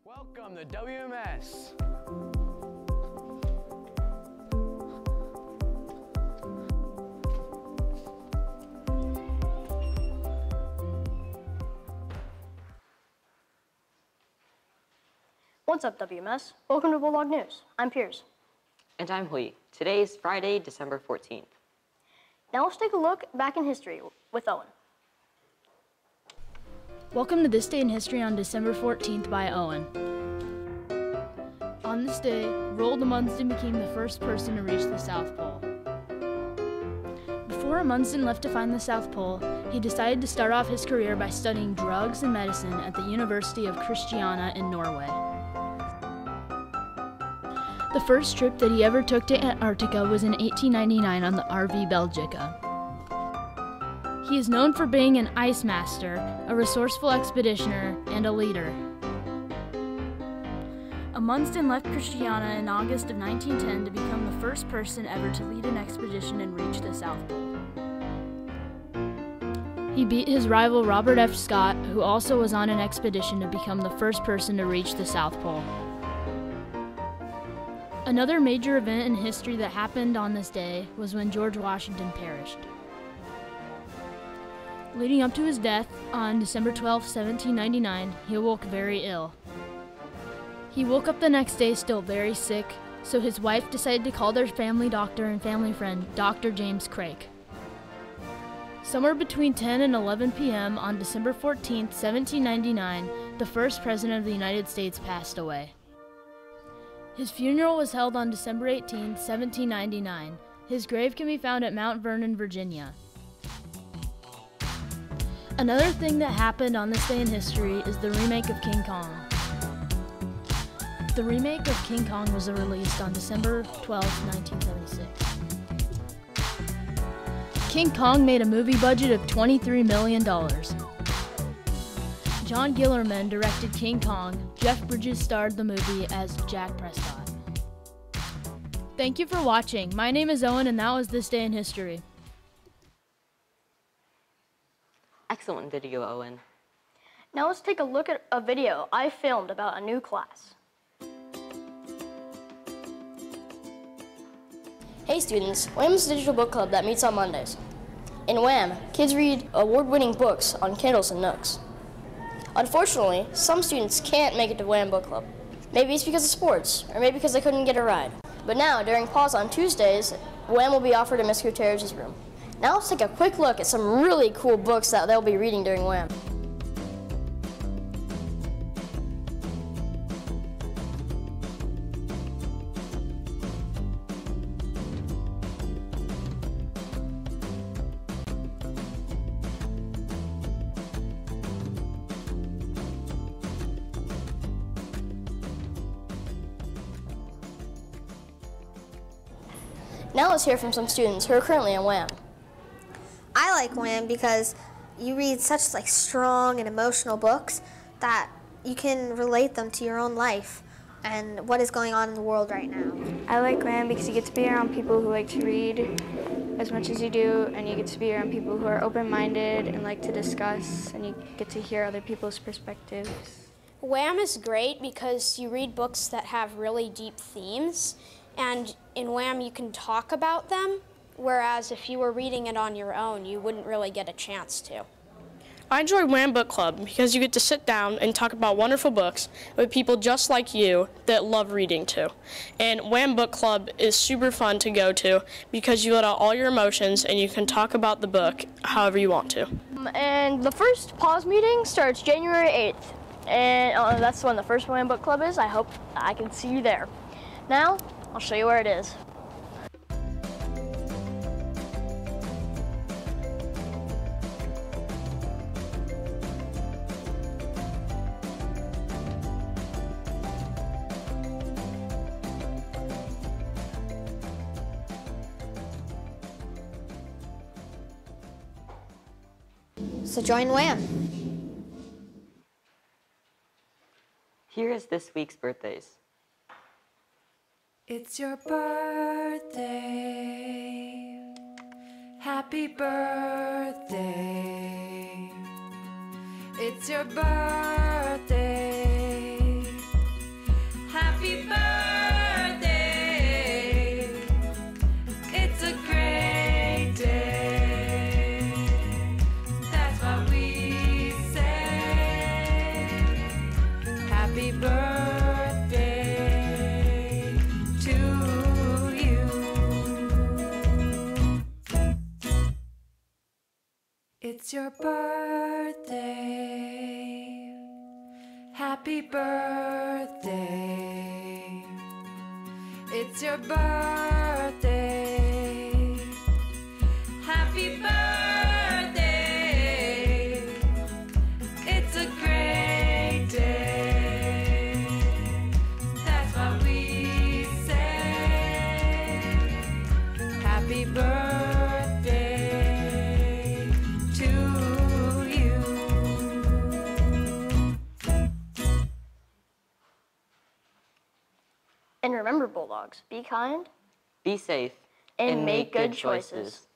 Welcome to WMS. What's up, WMS? Welcome to Bulldog News. I'm Piers. And I'm Hui. Today is Friday, December 14th. Now let's take a look back in history with Owen. Welcome to This Day in History on December 14th by Owen. On this day, Roald Amundsen became the first person to reach the South Pole. Before Amundsen left to find the South Pole, he decided to start off his career by studying drugs and medicine at the University of Kristiania in Norway. The first trip that he ever took to Antarctica was in 1899 on the RV Belgica. He is known for being an ice master, a resourceful expeditioner, and a leader. Amundsen left Kristiania in August of 1910 to become the first person ever to lead an expedition and reach the South Pole. He beat his rival Robert F. Scott, who also was on an expedition to become the first person to reach the South Pole. Another major event in history that happened on this day was when George Washington perished. Leading up to his death on December 12, 1799, he awoke very ill. He woke up the next day still very sick, so his wife decided to call their family doctor and family friend, Dr. James Craik. Somewhere between 10 and 11 p.m. on December 14, 1799, the first president of the United States passed away. His funeral was held on December 18, 1799. His grave can be found at Mount Vernon, Virginia. Another thing that happened on this day in history is the remake of King Kong. The remake of King Kong was released on December 12, 1976. King Kong made a movie budget of $23 million. John Gillerman directed King Kong. Jeff Bridges starred the movie as Jack Prescott. Thank you for watching. My name is Owen, and that was This Day in History. Excellent video, Owen. Now let's take a look at a video I filmed about a new class. Hey students, WHAM is a digital book club that meets on Mondays. In WHAM, kids read award-winning books on Kindles and Nooks. Unfortunately, some students can't make it to WHAM Book Club. Maybe it's because of sports, or maybe because they couldn't get a ride. But now, during pause on Tuesdays, WHAM will be offered in Miss Gutierrez's room. Now let's take a quick look at some really cool books that they'll be reading during WHAM. Now let's hear from some students who are currently in WHAM. I like WHAM because you read such strong and emotional books that you can relate them to your own life and what is going on in the world right now. I like WHAM because you get to be around people who like to read as much as you do, and you get to be around people who are open-minded and like to discuss, and you get to hear other people's perspectives. WHAM is great because you read books that have really deep themes, and in WHAM you can talk about them, whereas if you were reading it on your own, you wouldn't really get a chance to. I enjoy WHAM Book Club because you get to sit down and talk about wonderful books with people just like you that love reading too. And WHAM Book Club is super fun to go to because you let out all your emotions and you can talk about the book however you want to. And the first pause meeting starts January 8th. And that's when the first WHAM Book Club is. I hope I can see you there. Now, I'll show you where it is. So join WHAM. Here is this week's birthdays. It's your birthday. Happy birthday. It's your birthday. It's your birthday. Happy birthday. It's your birthday. Happy birthday. It's a great day. That's what we say. Happy birthday to you. And remember, Bulldogs, be kind Be safe and make good choices.